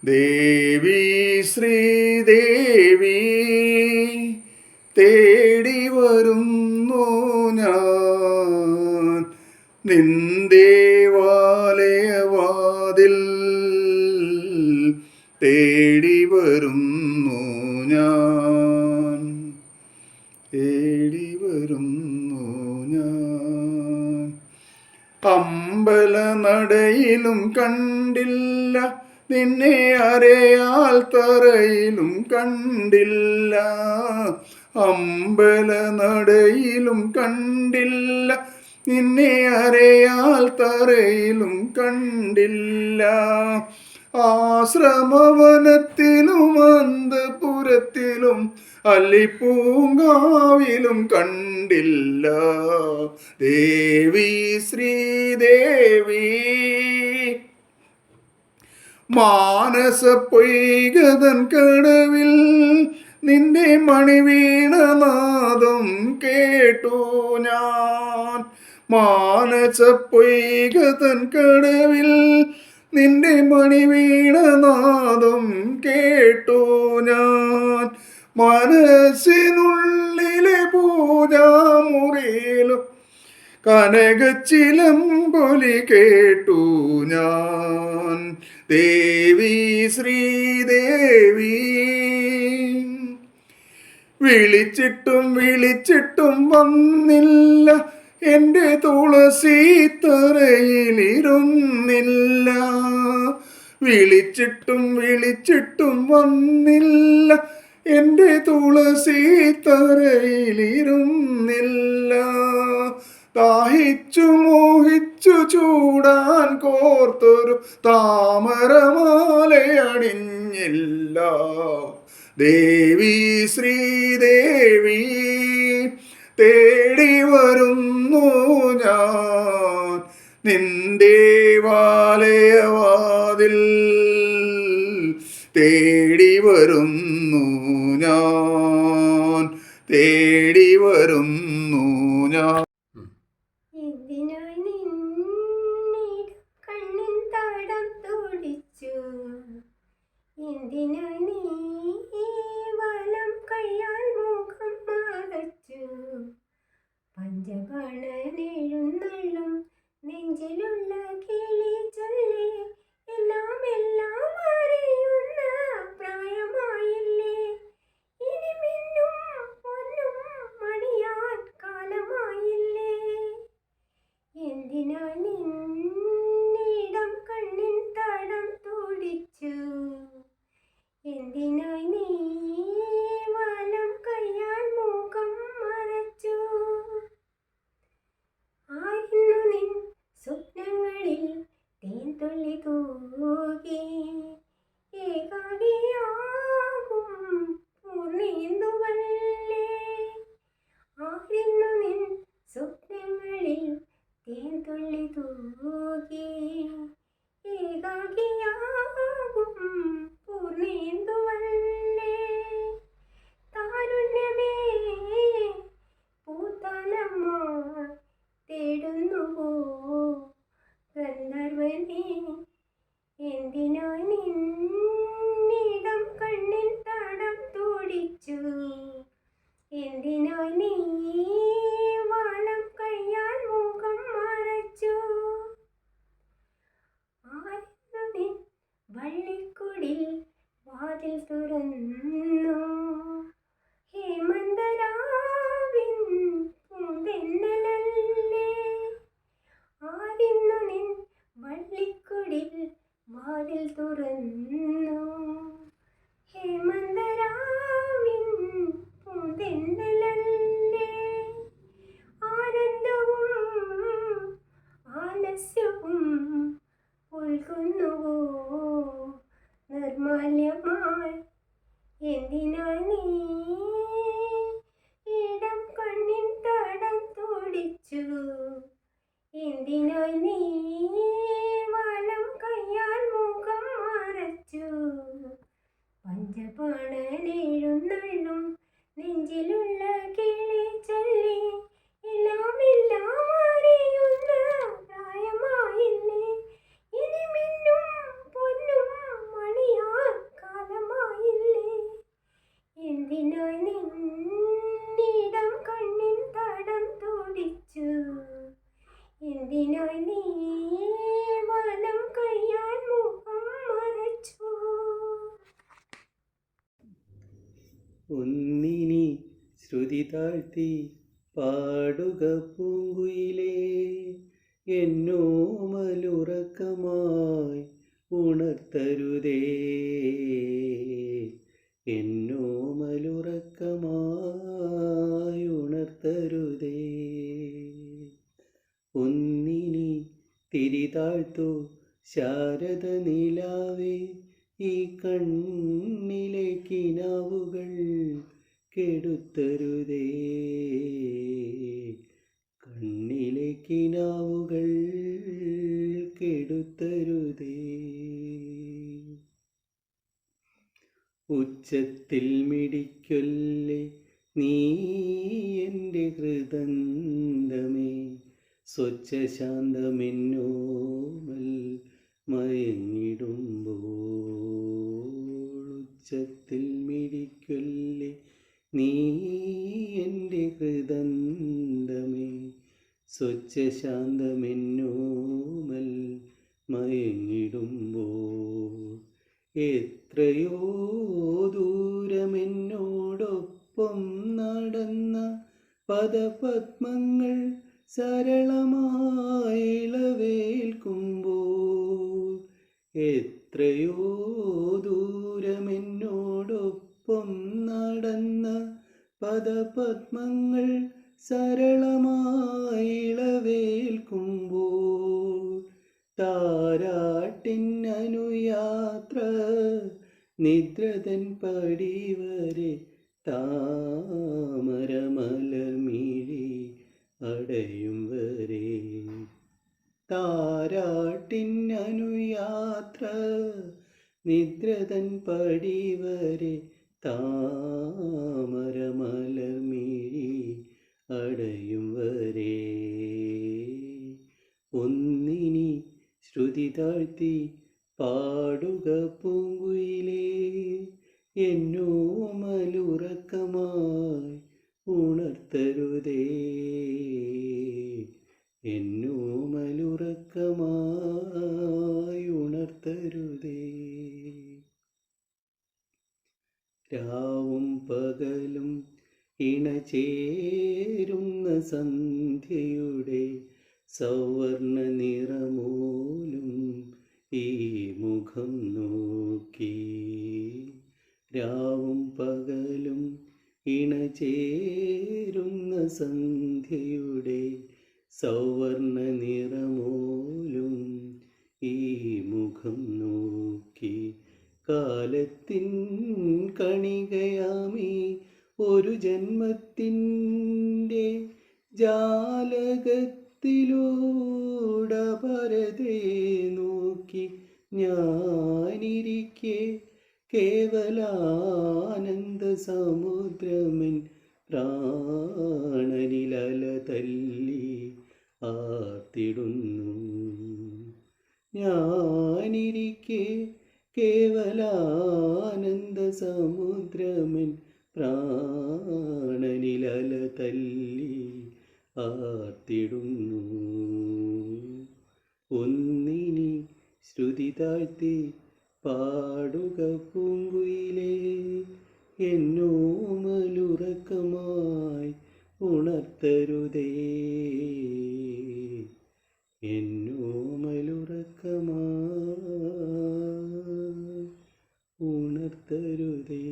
ദേവി ശ്രീദേവി തേടി വരുന്നു ഞാൻ നിന്ദേവാലയവാതിൽ തേടി വരുന്നു ഞാൻ തേടി വരുന്നു ഞാൻ അമ്പലനടയിലും കണ്ടില്ല നിന്നെ അരയാൽ തറയിലും കണ്ടില്ല അമ്പലനടയിലും കണ്ടില്ല നിന്നെ അരയാൽ തറയിലും കണ്ടില്ല ആശ്രമവനത്തിലും അന്തപുരത്തിലും അല്ലിപ്പൂങ്കാവിലും കണ്ടില്ല ദേവി ശ്രീദേവി മാനസ പൊയ്കതൻ കടവിൽ നിന്റെ മണിവീണനാദം കേട്ടു ഞാൻ മാനസ പൊയ്കതൻ കടവിൽ നിന്റെ മണിവീണനാദം കേട്ടു ഞാൻ മനസ്സിനുള്ളിലെ പൂജാമുറിയിലും കനകച്ചിലമ്പൊലി കേട്ടു ഞാൻ ദേവി ശ്രീദേവി വിളിച്ചിട്ടും വിളിച്ചിട്ടും വന്നില്ല എൻ്റെ തുളസീത്തറയിലിരുന്നില്ല വിളിച്ചിട്ടും വിളിച്ചിട്ടും വന്നില്ല എൻ്റെ തുളസീത്തറയിലിരുന്നില്ല ദാഹിച്ചു മോഹിച്ചു ചൂടാൻ കോർത്തൊരു താമരമാലയണിഞ്ഞില്ല ദേവി ശ്രീദേവി തേടി വരുന്നു ഞാൻ നിന്ദേവാലയവാതിൽ തേടി വരുന്നു ഞാൻ തേടി വരുന്നു ഞാൻ എന്തിനായി നിന്നിടം കണ്ണിൻ താടം തുടിച്ചു എന്തിനായി നീ വലം കയ്യാൽ മുഖം മറച്ചു പഞ്ചബാണനെഴുന്നള്ളും നെഞ്ചിലുള്ള കിളി ചൊല്ലി എല്ലാം എല്ലാം അറിയുന്ന പ്രായമായില്ലേ ഇനി മിന്നും പൊന്നും മണിയാൻ കാലമായില്ലേ എന്തിനായി നിന്നിടം കണ്ണിൻ താടം തുടിച്ചു എന്തിനായി നീ വലം കയ്യാൽ മുഖം മറച്ചു ആയിരുന്നു നിൻ സ്വപ്നങ്ങളിൽ തേൻതുള്ളി തൂകി ഏകാകിയാകും പൂർണ്ണേന്ദുവല്ലേ ആയിരുന്നു നിൻ സ്വപ്നങ്ങളിൽ തേൻതുള്ളി തൂകി ഏകാകിയാകും പൂർണ്ണേന്ദുവല്ലേ താരുണ്യമേ പൂത്താനമ്മ തേടുന്നുവോ ഗന്ധർവനേ എന്തിനായി നിന്നിടം കണ്ണിൻ താടം തുടിച്ചു എന്തിനായി നീ വലം കയ്യാൽ മുഖം മറച്ചു ആയിരുന്നു നിൻ വള്ളിക്കുടിൽ വാതിൽ തുറന്നു ഹേമന്തരാവിൻ പൂന്തെന്നലല്ലേ ആയിരുന്നു നിൻ വള്ളിക്കുടിൽ വാതിൽ തുറന്നു ഹേമന്തരാവിൻ പൂന്തെന്നലല്ലേ ആനന്ദവും ആലസ്യവും ഉൾക്കൊന്നുവോ നിർമാല്യമായി എന്തിനായി നീ ഇടം കണ്ണിൻ താടം തുടിച്ചു എന്തിനായി നീ വലം കയ്യാൽ മുഖം മറച്ചു പഞ്ചപാണനെഴുന്നള്ളും നെഞ്ചിലുള്ള കിളി ചൊല്ലി എല്ലാം എല്ലാം അറിയുന്ന പ്രായമായില്ലേ ഇനി മിന്നും പൊന്നും മണിയാ എന്തിനായി നീ വലം കയ്യാൽ മുഖം മറച്ചു? ഒന്നിനി ശ്രുതി താഴ്ത്തി പാടുക പൂങ്കുയിലേ, എന്നോമലുറക്കമായി ഉണർത്തരുതേ, എന്നോമലുറക്കമായി ഉണർത്തരുതേ. ഒന്നിനി തിരി താഴ്ത്തു ശാരദ നിലാവേ, ഈ കണ്ണിലെ കിനാവുകൾ കെടുത്തരുതേ, കണ്ണിലെ കിനാവുകൾ കെടുത്തരുതേ. ഉച്ചത്തിൽ മിടിക്കൊല്ലേ നീ എൻ്റെ ഹൃദന്തമേ, സ്വച്ഛശാന്തമെന്നോമൽ മയങ്ങിടുമ്പോൾ. ഉച്ചത്തിൽ മിടിക്കൊല്ലേ നീ എൻ്റെ ഹൃദന്തമേ, സ്വച്ഛശാന്തമെന്നോമൽ മയങ്ങിടുമ്പോൾ. എത്രയോ ദൂരമെന്നോടൊപ്പം നടന്ന പദപത്മങ്ങൾ സരളമായി ഇളവേൽക്കുമ്പോൾ. എത്രയോ ദൂരമെന്നോടൊപ്പം നടന്ന പദപത്മങ്ങൾ സരളമായി ഇളവേൽക്കുമ്പോൾ. താരാട്ടിനനുയാത്ര നിദ്രതൻ പടിവരെ താമരമലർമിഴി അടയും വരെ. താരാട്ടിനനുയാത്ര നിദ്രതൻ പടിവരെ താമരമലർമിഴി അടയും വരെ. ഒന്നിനി ശ്രുതി താഴ്ത്തി പാടുക പൂങ്കുയിലേ, എന്നോമലുറക്കമായി ഉണർത്തരുതേ, എന്നോമലുറക്കമായി ഉണർത്തരുതേ. രാവും പകലും ഇണചേരുന്ന സന്ധ്യയുടെ സവർണ നിറമോലും ഈ മുഖം നോക്കി. രാവും പകലും ഇണചേരുന്ന സന്ധ്യയുടെ സവർണ നിറമോലും ഈ മുഖം നോക്കി. കാലത്തിൻ കണികയാമി ഒരു ജന്മത്തിൻ്റെ ജാലകത്തിലൂടെ പരതേ നോക്കി ഞാനിരിക്കെ കേവലാനന്ദ സമുദ്രമൻ പ്രാണനിലല തല്ലി ആർത്തിടുന്നു. ഞാനിരിക്കെ കേവലാനന്ദ സമുദ്രമൻ പ്രാണനിലല തല്ലി ആർത്തിടുന്നു. ഒന്നിനി ശ്രുതി താഴ്ത്തി പാടുക പൂങ്കുയിലേ, എന്നോമലുറക്കമായി ഉണർത്തരുതേ, എന്നോമലുറക്കമായി ഉണർത്തരുതേ.